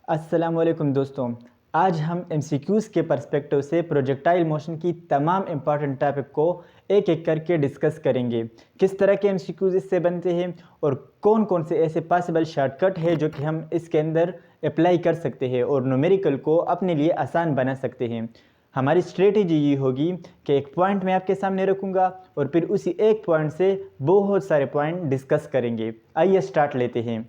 अस्सलाम वालेकुम दोस्तों। आज हम एमसीक्यूज़ के पर्सपेक्टिव से प्रोजेक्टाइल मोशन की तमाम इम्पॉर्टेंट टॉपिक को एक एक करके डिस्कस करेंगे। किस तरह के एमसीक्यूज़ इससे बनते हैं और कौन कौन से ऐसे पॉसिबल शॉर्टकट है जो कि हम इसके अंदर अप्लाई कर सकते हैं और न्यूमेरिकल को अपने लिए आसान बना सकते हैं। हमारी स्ट्रेटेजी ये होगी कि एक पॉइंट मैं आपके सामने रखूँगा और फिर उसी एक पॉइंट से बहुत सारे पॉइंट डिस्कस करेंगे। आइए स्टार्ट लेते हैं।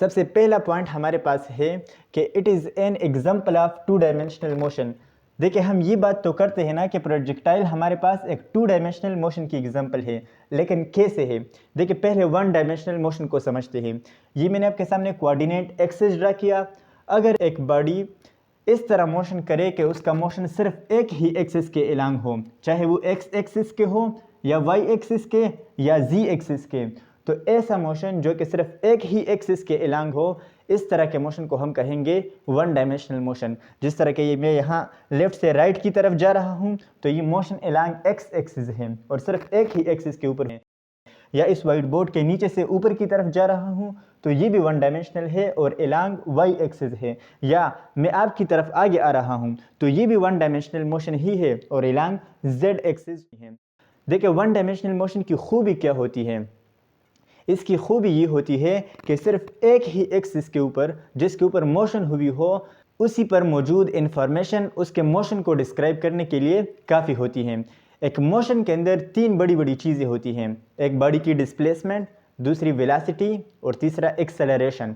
सबसे पहला पॉइंट हमारे पास है कि it is an example of two dimensional motion. देखिए, हम ये बात तो करते हैं ना कि प्रोजेक्टाइल हमारे पास एक टू डायमेंशनल मोशन की एग्जाम्पल है, लेकिन कैसे है? देखिए, पहले वन डायमेंशनल मोशन को समझते हैं। ये मैंने आपके सामने कोऑर्डिनेट एक्सिस ड्रा किया। अगर एक बॉडी इस तरह मोशन करे कि उसका मोशन सिर्फ एक ही एक्सिस के एलांग हो, चाहे वो एक्स एक्सिस के हो या वाई एक्सिस के या जी एक्सिस के, तो ऐसा मोशन जो कि सिर्फ एक ही एक्सिस के एलांग हो, इस तरह के मोशन को हम कहेंगे वन डायमेंशनल मोशन। जिस तरह के ये मैं यहाँ लेफ्ट से राइट की तरफ जा रहा हूँ तो ये मोशन एलांग एक्स एक्सिस है और सिर्फ एक ही एक्सिस के ऊपर है, या इस वाइट बोर्ड के नीचे से ऊपर की तरफ जा रहा हूँ तो ये भी वन डायमेंशनल है और एलांग वाई एक्सिस है, या मैं आपकी तरफ आगे आ रहा हूँ तो ये भी वन डायमेंशनल मोशन ही है और एलांग जेड एक्सिस है। देखिए, वन डायमेंशनल मोशन की खूबी क्या होती है? इसकी खूबी ये होती है कि सिर्फ एक ही एक्सिस के ऊपर जिसके ऊपर मोशन हुई हो, उसी पर मौजूद इंफॉर्मेशन उसके मोशन को डिस्क्राइब करने के लिए काफ़ी होती हैं। एक मोशन के अंदर तीन बड़ी बड़ी चीज़ें होती हैं, एक बॉडी की डिस्प्लेसमेंट, दूसरी वेलोसिटी और तीसरा एक्सेलरेशन।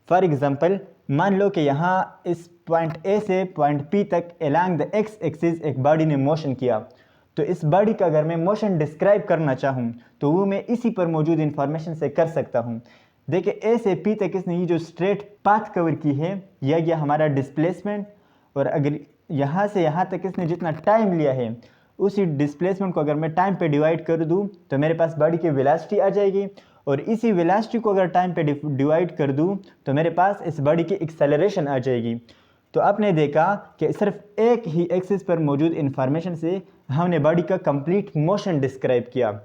फॉर एग्जांपल, मान लो कि यहाँ इस पॉइंट ए से पॉइंट पी तक एलॉन्ग द एक्स एक्सिस एक बॉडी ने मोशन किया, तो इस बॉडी का अगर मैं मोशन डिस्क्राइब करना चाहूँ तो वो मैं इसी पर मौजूद इंफॉर्मेशन से कर सकता हूँ। देखिए, ए से पी तक इसने ये जो स्ट्रेट पाथ कवर की है, यह गया हमारा डिस्प्लेसमेंट, और अगर यहाँ से यहाँ तक इसने जितना टाइम लिया है, उसी डिस्प्लेसमेंट को अगर मैं टाइम पे डिवाइड कर दूँ तो मेरे पास बॉडी की वेलोसिटी आ जाएगी, और इसी वेलोसिटी को अगर टाइम पे डिवाइड कर दूँ तो मेरे पास इस बॉडी की एक्सेलरेशन आ जाएगी। तो आपने देखा कि सिर्फ एक ही एक्सिस पर मौजूद इंफॉर्मेशन से हमने बॉडी का कंप्लीट मोशन डिस्क्राइब किया।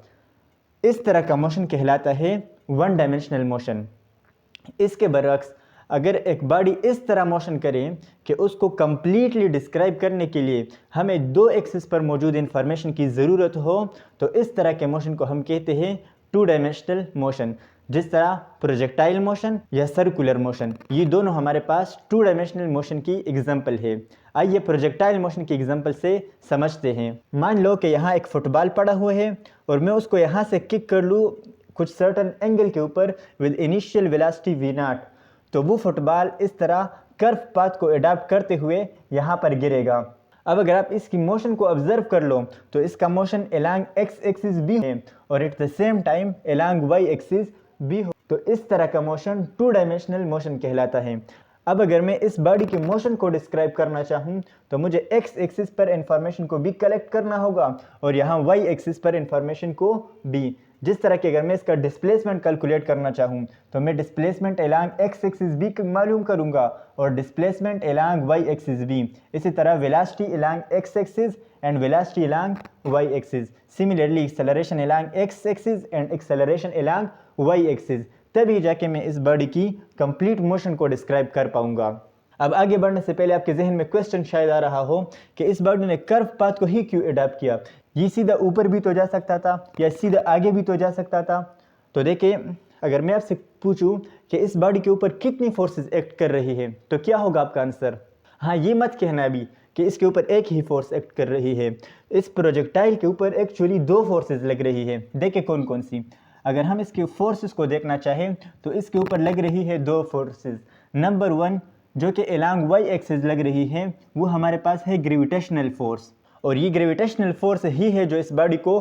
इस तरह का मोशन कहलाता है वन डायमेंशनल मोशन। इसके बरअक्स, अगर एक बॉडी इस तरह मोशन करे कि उसको कंप्लीटली डिस्क्राइब करने के लिए हमें दो एक्सिस पर मौजूद इंफॉर्मेशन की ज़रूरत हो, तो इस तरह के मोशन को हम कहते हैं टू डायमेंशनल मोशन। जिस तरह प्रोजेक्टाइल मोशन या सर्कुलर मोशन, ये दोनों हमारे पास टू डायमेंशनल मोशन की एग्जांपल है। आइए प्रोजेक्टाइल मोशन की एग्जांपल से समझते हैं। मान लो कि यहाँ एक फुटबॉल पड़ा हुआ है और मैं उसको यहाँ से किक कर लूँ कुछ सर्टन एंगल के ऊपर with initial velocity V naught, तो वो फुटबॉल इस तरह कर्व पाथ को अडॉप्ट करते हुए यहाँ पर गिरेगा। अब अगर आप इसकी मोशन को ऑब्जर्व कर लो तो इसका मोशन एलॉन्ग एक्स एक्सिस भी है और at the same time along Y axis भी हो, तो इस तरह का मोशन टू डायमेंशनल मोशन कहलाता है। अब अगर मैं इस बॉडी के मोशन को डिस्क्राइब करना चाहूँ तो मुझे एक्स एक्सिस पर इंफॉर्मेशन को भी कलेक्ट करना होगा और यहाँ वाई एक्सिस पर इंफॉर्मेशन को भी। जिस तरह के अगर मैं इसका डिस्प्लेसमेंट कैलकुलेट करना चाहूँ तो मैं डिस्प्लेसमेंट एलॉन्ग एक्स एक्सिस भी मालूम करूँगा और डिस्प्लेसमेंट एलॉन्ग वाई एक्सिस भी। इसी तरह velocity along X axis and velocity along Y axis. Similarly acceleration along X axis and acceleration along Y axis. तभी जाके मैं इस बॉडी की कंप्लीट मोशन को डिस्क्राइब कर पाऊंगा। अब आगे बढ़ने से पहले आपके जहन में क्वेश्चन शायद आ रहा हो कि इस बॉडी ने कर्व पाथ को ही क्यों अडॉप्ट किया? ये सीधा ऊपर भी तो जा सकता था या सीधा आगे भी तो जा सकता था। तो देखिए, अगर मैं आपसे पूछूं कि इस बॉडी के ऊपर कितनी फोर्सेस एक्ट कर रही है तो क्या होगा आपका आंसर? हाँ, ये मत कहना अभी कि इसके ऊपर एक ही फोर्स एक्ट कर रही है। इस प्रोजेक्टाइल के ऊपर एक्चुअली दो फोर्सेस लग रही है। देखिए कौन कौन सी। अगर हम इसके फोर्सेस को देखना चाहें तो इसके ऊपर लग रही है दो फोर्सेस। नंबर वन जो कि एलॉन्ग वाई एक्सिस लग रही है, वो हमारे पास है ग्रेविटेशनल फोर्स, और ये ग्रेविटेशनल फोर्स ही है जो इस बॉडी को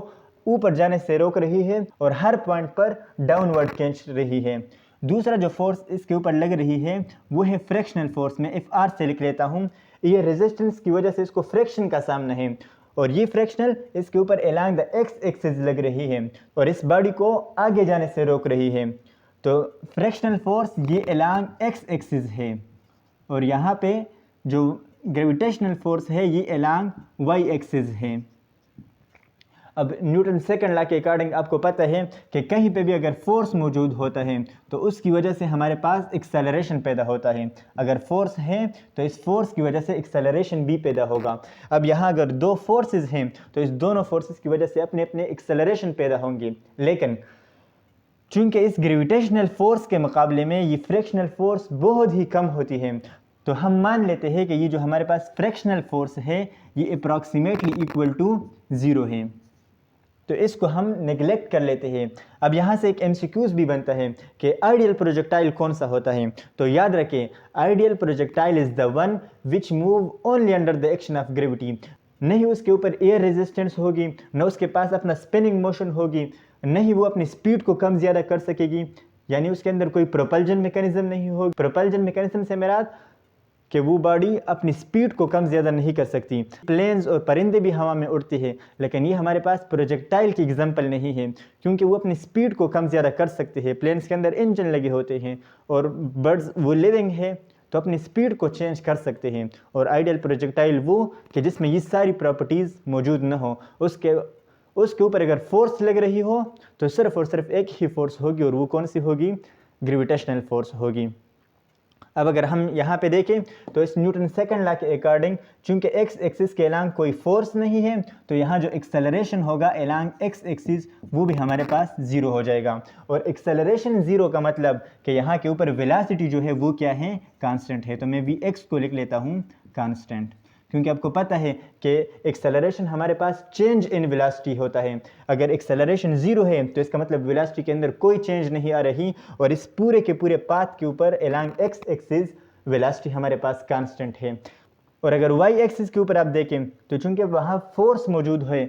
ऊपर जाने से रोक रही है और हर पॉइंट पर डाउनवर्ड खींच रही है। दूसरा जो फोर्स इसके ऊपर लग रही है वो है फ्रिक्शनल फोर्स। मैं एफ आर से लिख लेता हूँ। ये रेजिस्टेंस की वजह से इसको फ्रिक्शन का सामना है, और ये फ्रिक्शनल इसके ऊपर एलॉन्ग द एक्स एक्सिस लग रही है और इस बॉडी को आगे जाने से रोक रही है। तो फ्रिक्शनल फोर्स ये एलॉन्ग एक्स एक्सिस है, और यहाँ पे जो ग्रेविटेशनल फोर्स है ये एलॉन्ग वाई एक्सिस है। अब न्यूटन सेकंड लॉ के अकॉर्डिंग आपको पता है कि कहीं पे भी अगर फोर्स मौजूद होता है तो उसकी वजह से हमारे पास एक्सेलरेशन पैदा होता है। अगर फोर्स है तो इस फोर्स की वजह से एक्सेलरेशन भी पैदा होगा। अब यहाँ अगर दो फोर्सेस हैं तो इस दोनों फोर्सेस की वजह से अपने अपने एक्सेलरेशन पैदा होंगे, लेकिन चूंकि इस ग्रेविटेशनल फोर्स के मुकाबले में ये फ्रैक्शनल फोर्स बहुत ही कम होती है, तो हम मान लेते हैं कि ये जो हमारे पास फ्रैक्शनल फोर्स है ये अप्रॉक्सीमेटली इक्वल टू 0 है। तो इसको हम नेग्लेक्ट कर लेते हैं। अब यहाँ से एक एमसीक्यूज भी बनता है कि आइडियल प्रोजेक्टाइल कौन सा होता है। तो याद रखें, ideal projectile is the one which move only under the action of gravity. नहीं उसके ऊपर एयर रेजिस्टेंस होगी, न उसके पास अपना स्पिनिंग मोशन होगी, नहीं वो अपनी स्पीड को कम ज़्यादा कर सकेगी, यानी उसके अंदर कोई प्रोपल्जन मैकेनिज्म नहीं होगी। प्रोपल्जन मैकेनिज्म से मेरा कि वो बॉडी अपनी स्पीड को कम ज़्यादा नहीं कर सकती। प्लेन्स और परिंदे भी हवा में उड़ते हैं, लेकिन ये हमारे पास प्रोजेक्टाइल की एग्जांपल नहीं है, क्योंकि वो अपनी स्पीड को कम ज़्यादा कर सकते हैं। प्लेन्स के अंदर इंजन लगे होते हैं और बर्ड्स वो लिविंग है तो अपनी स्पीड को चेंज कर सकते हैं। और आइडियल प्रोजेक्टाइल वो कि जिसमें ये सारी प्रॉपर्टीज़ मौजूद न हो, उसके ऊपर अगर फोर्स लग रही हो तो सिर्फ और सिर्फ एक ही फोर्स होगी, और वो कौन सी होगी? ग्रेविटेशनल फोर्स होगी। अब अगर हम यहाँ पे देखें तो इस न्यूटन सेकंड लॉ के अकॉर्डिंग चूंकि एक्स एक्सिस के अलांग कोई फोर्स नहीं है, तो यहाँ जो एक्सेलरेशन होगा अलांग एक्स एक्सिस वो भी हमारे पास 0 हो जाएगा। और एक्सेलरेशन 0 का मतलब कि यहाँ के ऊपर वेलोसिटी जो है वो क्या है? कांस्टेंट है। तो मैं वी एक्स को लिख लेता हूँ कांस्टेंट, क्योंकि आपको पता है कि एक्सेलरेशन हमारे पास चेंज इन वेलोसिटी होता है। अगर एक्सेलरेशन 0 है तो इसका मतलब वेलोसिटी के अंदर कोई चेंज नहीं आ रही, और इस पूरे के पूरे पाथ के ऊपर अलोंग एक्स एक्सिस वेलोसिटी हमारे पास कांस्टेंट है। और अगर वाई एक्सिस के ऊपर आप देखें तो चूंकि वहाँ फोर्स मौजूद है,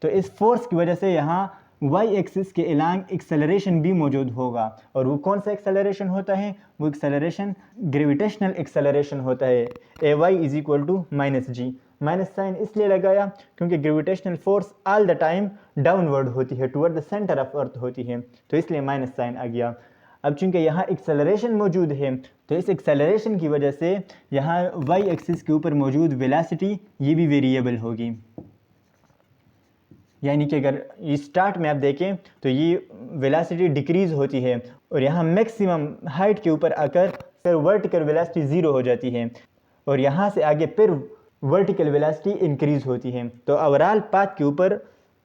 तो इस फोर्स की वजह से यहाँ वाई एक्सिस के अलांग एक्सेलरेशन भी मौजूद होगा। और वो कौन सा एक्सेलरेशन होता है? वो एक्सेलरेशन ग्रेविटेशनल एक्सेलरेशन होता है। A y is equal to minus g. Minus sign इसलिए लगाया क्योंकि gravitational force all the time downward होती है, toward the centre of earth होती है, तो इसलिए माइनस साइन आ गया। अब चूंकि यहाँ एक्सेलरेशन मौजूद है तो इस एक्सेलरेशन की वजह से यहाँ वाई एक्सिस के ऊपर मौजूद वेलोसिटी ये भी वेरिएबल होगी। यानी कि अगर ये स्टार्ट में आप देखें तो ये वेलोसिटी डिक्रीज़ होती है, और यहाँ मैक्सिमम हाइट के ऊपर आकर फिर वर्टिकल वेलोसिटी 0 हो जाती है, और यहाँ से आगे फिर वर्टिकल वेलोसिटी इंक्रीज़ होती है। तो ओवरऑल पाथ के ऊपर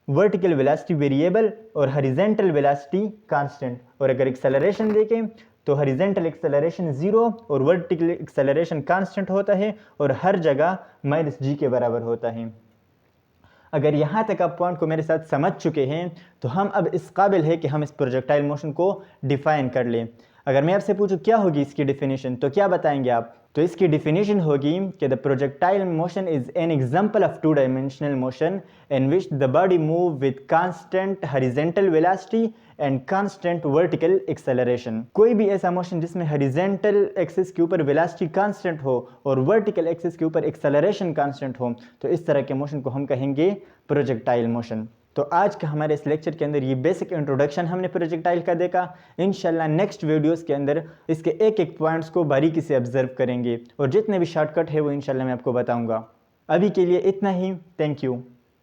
वर्टिकल वेलोसिटी वेरिएबल और हॉरिजॉन्टल वेलोसिटी कांस्टेंट। और अगर एक्सेलरेशन देखें तो हॉरिजॉन्टल एक्सेलरेशन 0 और वर्टिकल एक्सेलरेशन कांस्टेंट होता है, और हर जगह माइनस जी के बराबर होता है। अगर यहाँ तक आप पॉइंट को मेरे साथ समझ चुके हैं तो हम अब इस काबिल है कि हम इस प्रोजेक्टाइल मोशन को डिफाइन कर लें। अगर मैं आपसे पूछूं क्या होगी इसकी डेफिनेशन, तो क्या बताएंगे आप? तो इसकी डेफिनेशन होगी कि the projectile motion is an example of two dimensional motion in which the body move with constant horizontal velocity and constant vertical acceleration. कोई भी ऐसा मोशन जिसमें हॉरिजॉन्टल एक्सिस के ऊपर वेलोसिटी कांस्टेंट हो और वर्टिकल एक्सिस के ऊपर एक्सेलरेशन कांस्टेंट हो, तो इस तरह के मोशन को हम कहेंगे प्रोजेक्टाइल मोशन। तो आज का हमारे इस लेक्चर के अंदर ये बेसिक इंट्रोडक्शन हमने प्रोजेक्टाइल का देखा। इंशाल्लाह नेक्स्ट वीडियोस के अंदर इसके एक एक पॉइंट्स को बारीकी से ऑब्जर्व करेंगे, और जितने भी शॉर्टकट है वो इंशाल्लाह मैं आपको बताऊंगा। अभी के लिए इतना ही। Thank you.